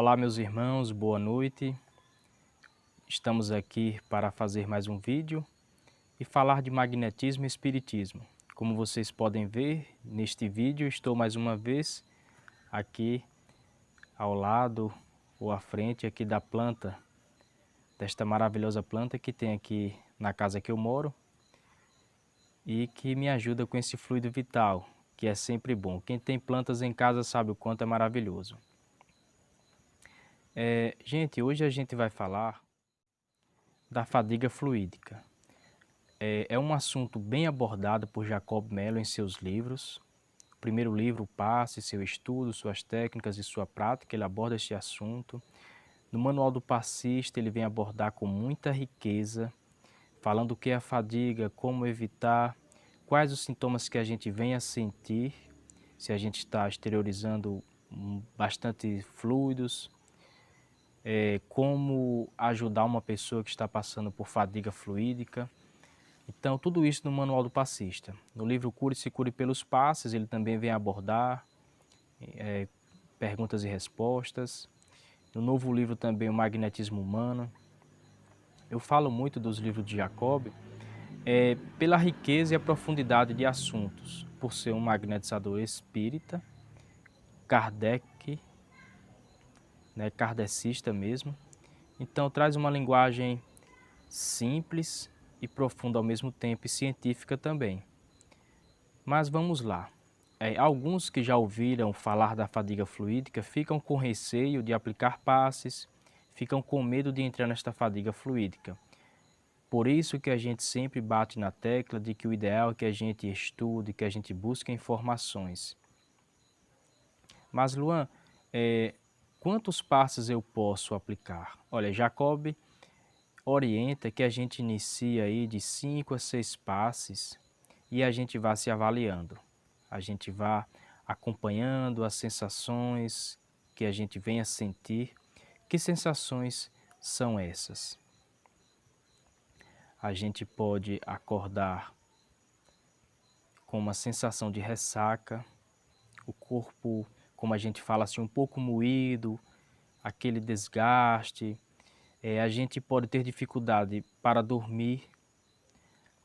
Olá, meus irmãos, boa noite. Estamos aqui para fazer mais um vídeo e falar de magnetismo e espiritismo. Como vocês podem ver, neste vídeo estou mais uma vez aqui ao lado ou à frente aqui da planta, desta maravilhosa planta que tem aqui na casa que eu moro e que me ajuda com esse fluido vital, que é sempre bom. Quem tem plantas em casa sabe o quanto é maravilhoso. Gente, hoje a gente vai falar da fadiga fluídica. É um assunto bem abordado por Jacob Mello em seus livros. O primeiro livro, O Passe, seu estudo, suas técnicas e sua prática, ele aborda este assunto. No Manual do Passista, ele vem abordar com muita riqueza, falando o que é a fadiga, como evitar, quais os sintomas que a gente vem a sentir, se a gente está exteriorizando bastante fluidos, como ajudar uma pessoa que está passando por fadiga fluídica. Então, tudo isso no Manual do Passista. No livro Cure-se Cure pelos Passes, ele também vem abordar perguntas e respostas. No novo livro também, O Magnetismo Humano. Eu falo muito dos livros de Jacob pela riqueza e a profundidade de assuntos, por ser um magnetizador espírita, Kardec, kardecista mesmo. Então, traz uma linguagem simples e profunda ao mesmo tempo e científica também. Mas vamos lá. Alguns que já ouviram falar da fadiga fluídica ficam com receio de aplicar passes, ficam com medo de entrar nesta fadiga fluídica. Por isso que a gente sempre bate na tecla de que o ideal é que a gente estude, que a gente busque informações. Mas Luan, quantos passes eu posso aplicar? Olha, Jacob orienta que a gente inicie aí de 5 a 6 passes e a gente vá se avaliando. A gente vá acompanhando as sensações que a gente venha sentir. Que sensações são essas? A gente pode acordar com uma sensação de ressaca, o corpo, como a gente fala assim, um pouco moído, aquele desgaste. A gente pode ter dificuldade para dormir,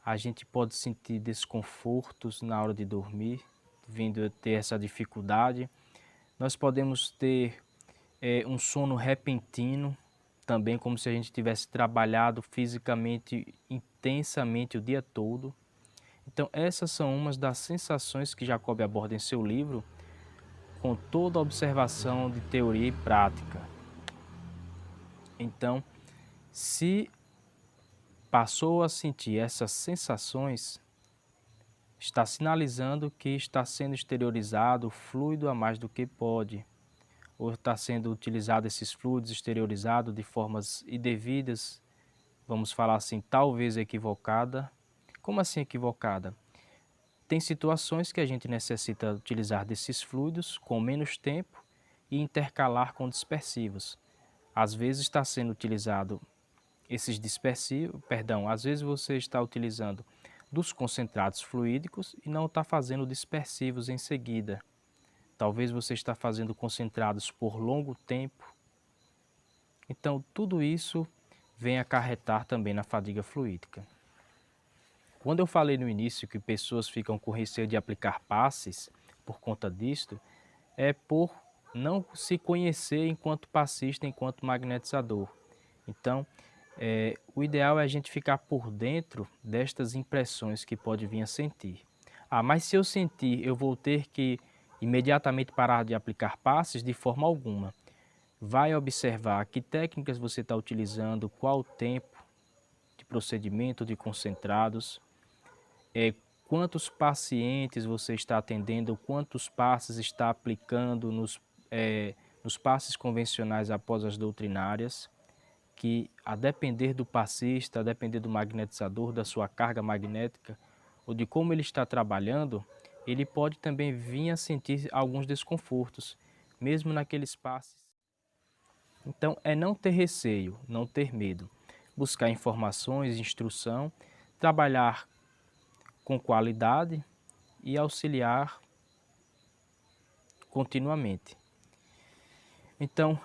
a gente pode sentir desconfortos na hora de dormir, vindo a ter essa dificuldade. Nós podemos ter um sono repentino, também como se a gente tivesse trabalhado fisicamente intensamente o dia todo. Então essas são umas das sensações que Jacob aborda em seu livro, com toda a observação de teoria e prática. Então, se passou a sentir essas sensações, está sinalizando que está sendo exteriorizado fluido a mais do que pode, ou está sendo utilizado esses fluidos exteriorizados de formas indevidas, vamos falar assim, talvez equivocada. Como assim equivocada? Tem situações que a gente necessita utilizar desses fluidos com menos tempo e intercalar com dispersivos. Às vezes está sendo utilizado esses dispersivos, às vezes você está utilizando dos concentrados fluídicos e não está fazendo dispersivos em seguida. Talvez você está fazendo concentrados por longo tempo. Então, tudo isso vem acarretar também na fadiga fluídica. Quando eu falei no início que pessoas ficam com receio de aplicar passes por conta disto, é por não se conhecer enquanto passista, enquanto magnetizador. Então, o ideal é a gente ficar por dentro destas impressões que pode vir a sentir. Mas se eu sentir, eu vou ter que imediatamente parar de aplicar passes de forma alguma. Vai observar que técnicas você está utilizando, qual o tempo de procedimento de concentrados, quantos pacientes você está atendendo, quantos passes está aplicando nos passes convencionais após as doutrinárias, que a depender do passista, a depender do magnetizador, da sua carga magnética ou de como ele está trabalhando, ele pode também vir a sentir alguns desconfortos, mesmo naqueles passes. Então, é não ter receio, não ter medo, buscar informações, instrução, trabalhar com qualidade e auxiliar continuamente. Então,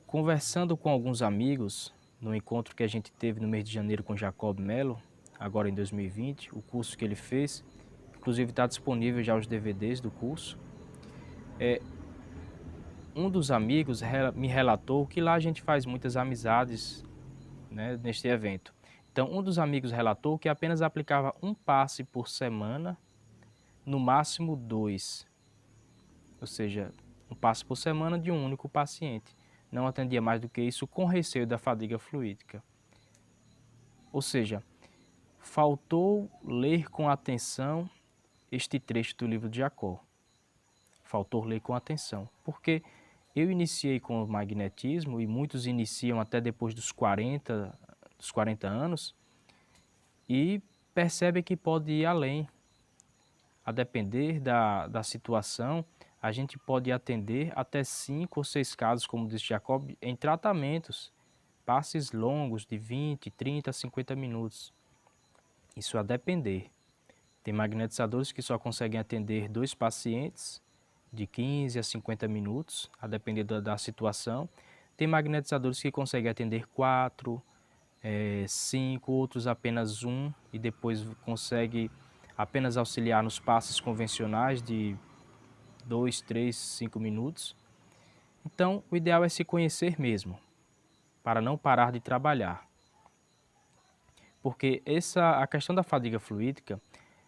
conversando com alguns amigos, no encontro que a gente teve no mês de janeiro com Jacob Mello, agora em 2020, o curso que ele fez, inclusive está disponível já os DVDs do curso. Um dos amigos me relatou que lá a gente faz muitas amizades, né, neste evento. Então, um dos amigos relatou que apenas aplicava um passe por semana, no máximo 2, ou seja, um passe por semana de um único paciente. Não atendia mais do que isso com receio da fadiga fluídica. Ou seja, faltou ler com atenção este trecho do livro de Jacó. Faltou ler com atenção, porque eu iniciei com o magnetismo, e muitos iniciam até depois dos 40 anos, e percebem que pode ir além. A depender da situação, a gente pode atender até 5 ou 6 casos, como disse Jacob, em tratamentos, passes longos de 20, 30, 50 minutos. Isso a depender. Tem magnetizadores que só conseguem atender 2 pacientes, de 15 a 50 minutos, a depender da situação. Tem magnetizadores que conseguem atender 4, 5, outros apenas 1, e depois consegue apenas auxiliar nos passes convencionais de 2, 3, 5 minutos. Então, o ideal é se conhecer mesmo, para não parar de trabalhar. Porque a questão da fadiga fluídica,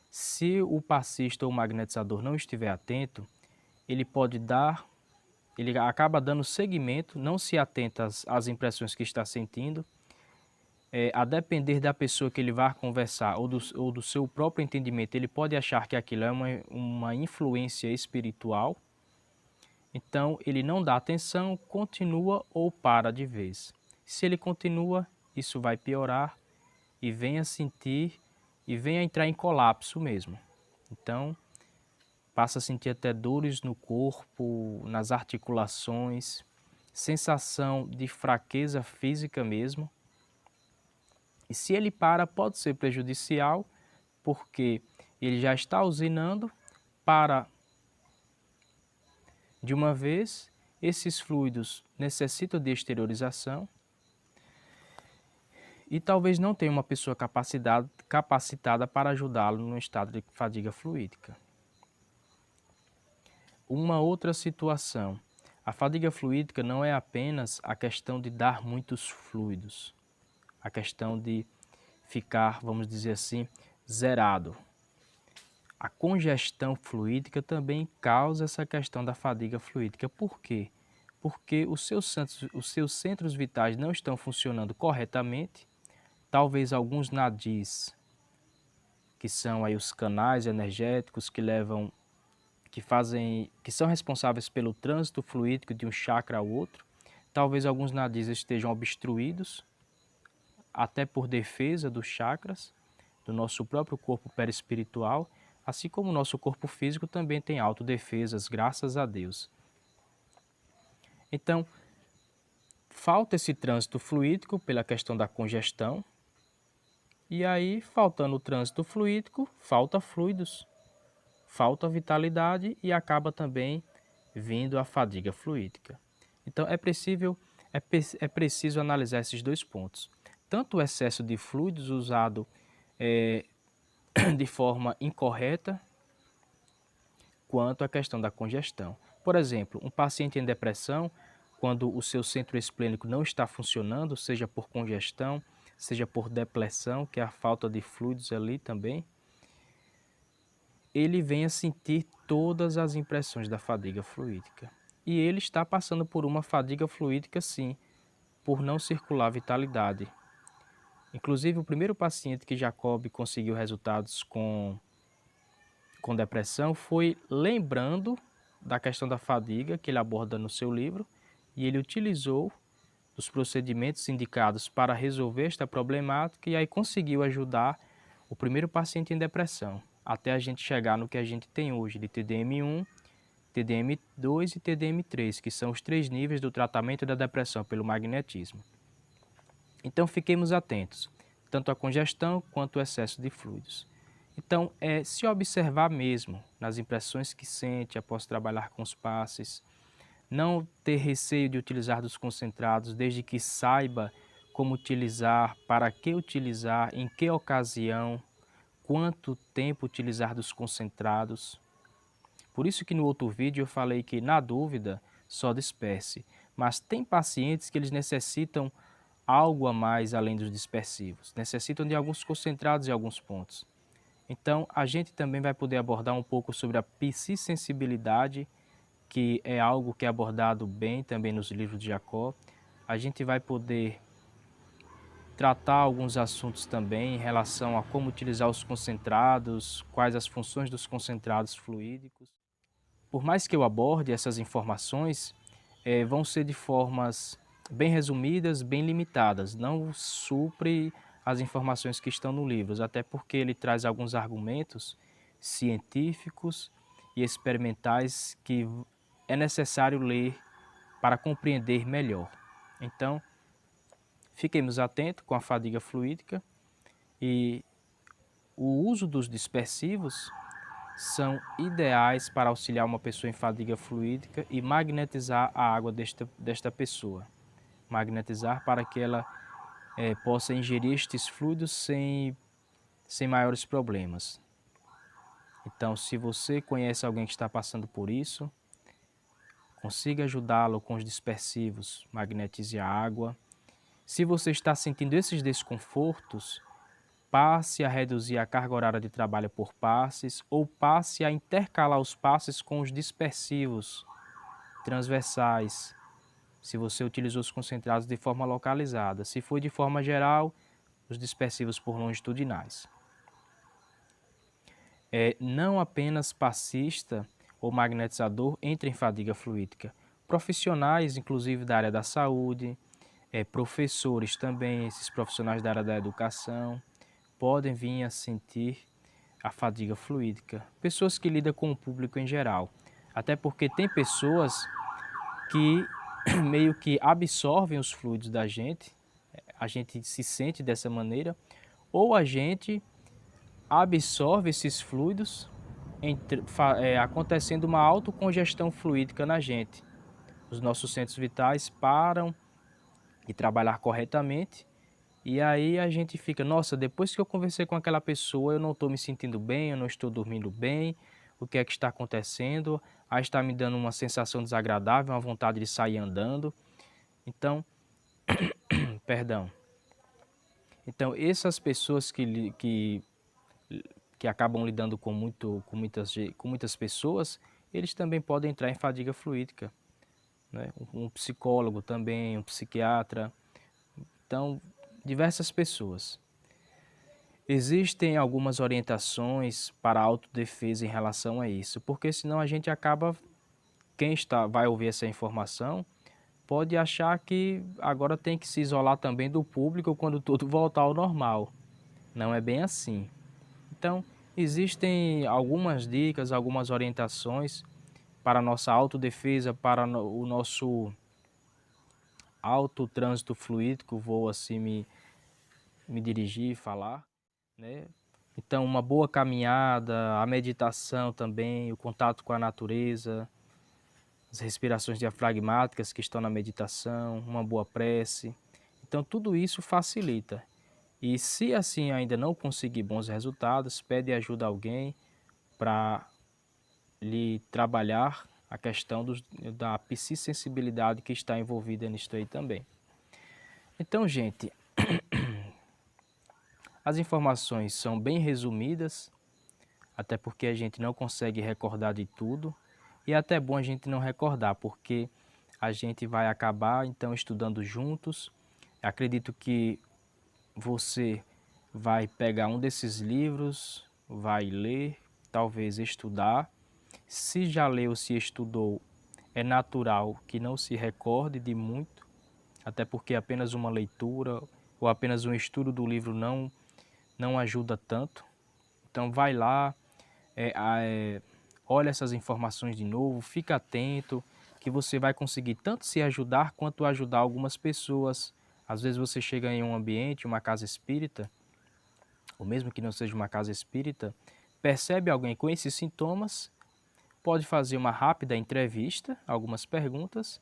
se o passista ou o magnetizador não estiver atento, ele acaba dando seguimento, não se atenta às impressões que está sentindo. A depender da pessoa que ele vai conversar ou do seu próprio entendimento, ele pode achar que aquilo é uma influência espiritual. Então, ele não dá atenção, continua ou para de vez. Se ele continua, isso vai piorar e venha sentir e venha entrar em colapso mesmo. Então, passa a sentir até dores no corpo, nas articulações, sensação de fraqueza física mesmo. E se ele para, pode ser prejudicial, porque ele já está usinando para, de uma vez, esses fluidos necessitam de exteriorização e talvez não tenha uma pessoa capacitada para ajudá-lo no estado de fadiga fluídica. Uma outra situação, a fadiga fluídica não é apenas a questão de dar muitos fluidos, a questão de ficar, vamos dizer assim, zerado. A congestão fluídica também causa essa questão da fadiga fluídica. Por quê? Porque os seus centros vitais não estão funcionando corretamente. Talvez alguns nadis, que são aí os canais energéticos que são responsáveis pelo trânsito fluídico de um chakra ao outro, talvez alguns nadis estejam obstruídos, até por defesa dos chakras, do nosso próprio corpo perispiritual, assim como o nosso corpo físico também tem autodefesas, graças a Deus. Então, falta esse trânsito fluídico pela questão da congestão, e aí, faltando o trânsito fluídico, falta fluidos, falta vitalidade e acaba também vindo a fadiga fluídica. Então, é preciso analisar esses dois pontos. Tanto o excesso de fluidos usado de forma incorreta, quanto a questão da congestão. Por exemplo, um paciente em depressão, quando o seu centro esplênico não está funcionando, seja por congestão, seja por depressão, que é a falta de fluidos ali também, ele vem a sentir todas as impressões da fadiga fluídica. E ele está passando por uma fadiga fluídica, sim, por não circular vitalidade. Inclusive, o primeiro paciente que Jacob conseguiu resultados com depressão foi lembrando da questão da fadiga que ele aborda no seu livro, e ele utilizou os procedimentos indicados para resolver esta problemática e aí conseguiu ajudar o primeiro paciente em depressão, até a gente chegar no que a gente tem hoje de TDM1, TDM2 e TDM3, que são os 3 níveis do tratamento da depressão pelo magnetismo. Então, fiquemos atentos, tanto à congestão quanto ao excesso de fluidos. Então, é se observar mesmo nas impressões que sente após trabalhar com os passes, Não ter receio de utilizar dos concentrados, desde que saiba como utilizar, para que utilizar, em que ocasião, quanto tempo utilizar dos concentrados. Por isso que no outro vídeo eu falei que, na dúvida, só disperse. Mas tem pacientes que eles necessitam algo a mais além dos dispersivos. Necessitam de alguns concentrados em alguns pontos. Então, a gente também vai poder abordar um pouco sobre a psissensibilidade, que é algo que é abordado bem também nos livros de Jacó. A gente vai poder tratar alguns assuntos também em relação a como utilizar os concentrados, quais as funções dos concentrados fluídicos. Por mais que eu aborde essas informações, vão ser de formas bem resumidas, bem limitadas. Não supre as informações que estão no livro, até porque ele traz alguns argumentos científicos e experimentais que é necessário ler para compreender melhor. Então, fiquemos atentos com a fadiga fluídica e o uso dos dispersivos são ideais para auxiliar uma pessoa em fadiga fluídica e magnetizar a água desta pessoa. Magnetizar para que ela possa ingerir estes fluidos sem maiores problemas. Então, se você conhece alguém que está passando por isso, consiga ajudá-lo com os dispersivos, magnetize a água. Se você está sentindo esses desconfortos, passe a reduzir a carga horária de trabalho por passes ou passe a intercalar os passes com os dispersivos transversais, se você utilizou os concentrados de forma localizada. Se for de forma geral, os dispersivos por longitudinais. Não apenas passista ou magnetizador entra em fadiga fluídica. Profissionais, inclusive da área da saúde, professores também, esses profissionais da área da educação, podem vir a sentir a fadiga fluídica. Pessoas que lidam com o público em geral. Até porque tem pessoas que meio que absorvem os fluidos da gente, a gente se sente dessa maneira, ou a gente absorve esses fluidos, acontecendo uma autocongestão fluídica na gente. Os nossos centros vitais param de trabalhar corretamente e aí a gente fica, nossa, depois que eu conversei com aquela pessoa, eu não estou me sentindo bem, eu não estou dormindo bem, o que é que está acontecendo? Aí está me dando uma sensação desagradável, uma vontade de sair andando. Então, perdão. Então, essas pessoas que acabam lidando com muitas pessoas, eles também podem entrar em fadiga fluídica, né? Um psicólogo também, um psiquiatra. Então, diversas pessoas. Existem algumas orientações para a autodefesa em relação a isso, porque senão a gente acaba, vai ouvir essa informação, pode achar que agora tem que se isolar também do público quando tudo voltar ao normal. Não é bem assim. Então, existem algumas dicas, algumas orientações para a nossa autodefesa, para o nosso autotrânsito fluídico, vou assim me dirigir e falar, né? Então, uma boa caminhada, a meditação também, o contato com a natureza, as respirações diafragmáticas que estão na meditação, uma boa prece. Então, tudo isso facilita. E se assim ainda não conseguir bons resultados, pede ajuda a alguém para lhe trabalhar a questão da psissensibilidade que está envolvida nisso aí também. Então, gente, as informações são bem resumidas, até porque a gente não consegue recordar de tudo, e é até bom a gente não recordar, porque a gente vai acabar então estudando juntos. Acredito que você vai pegar um desses livros, vai ler, talvez estudar. Se já leu, se estudou, é natural que não se recorde de muito, até porque apenas uma leitura ou apenas um estudo do livro não ajuda tanto. Então vai lá, olha essas informações de novo, fica atento, que você vai conseguir tanto se ajudar quanto ajudar algumas pessoas. Às vezes você chega em um ambiente, uma casa espírita, ou mesmo que não seja uma casa espírita, percebe alguém com esses sintomas, pode fazer uma rápida entrevista, algumas perguntas,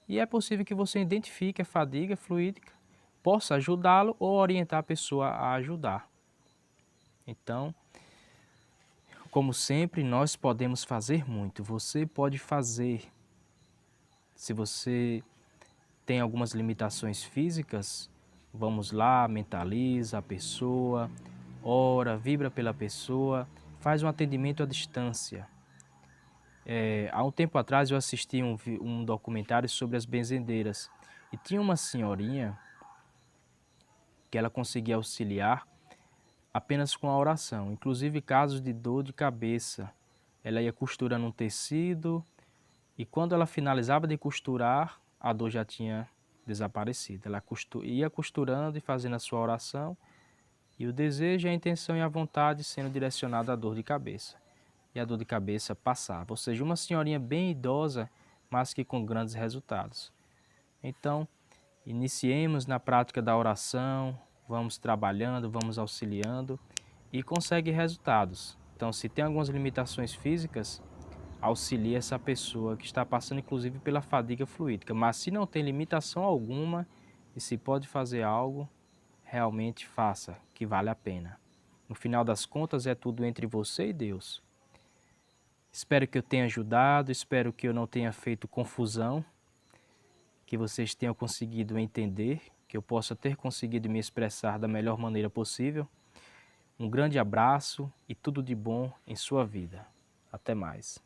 e é possível que você identifique a fadiga fluídica, possa ajudá-lo ou orientar a pessoa a ajudar. Então, como sempre, nós podemos fazer muito. Você pode fazer. Se você tem algumas limitações físicas, vamos lá, mentaliza a pessoa, ora, vibra pela pessoa, faz um atendimento à distância. Há um tempo atrás eu assisti um documentário sobre as benzedeiras e tinha uma senhorinha que ela conseguia auxiliar apenas com a oração, inclusive casos de dor de cabeça. Ela ia costurando um tecido e quando ela finalizava de costurar, a dor já tinha desaparecido. Ela ia costurando e fazendo a sua oração e o desejo, a intenção e a vontade sendo direcionada à dor de cabeça. E a dor de cabeça passava. Ou seja, uma senhorinha bem idosa, mas que com grandes resultados. Então, iniciemos na prática da oração, vamos trabalhando, vamos auxiliando e consegue resultados. Então, se tem algumas limitações físicas, auxilie essa pessoa que está passando inclusive pela fadiga fluídica. Mas se não tem limitação alguma e se pode fazer algo, realmente faça, que vale a pena. No final das contas, é tudo entre você e Deus. Espero que eu tenha ajudado, espero que eu não tenha feito confusão, que vocês tenham conseguido entender, que eu possa ter conseguido me expressar da melhor maneira possível. Um grande abraço e tudo de bom em sua vida. Até mais.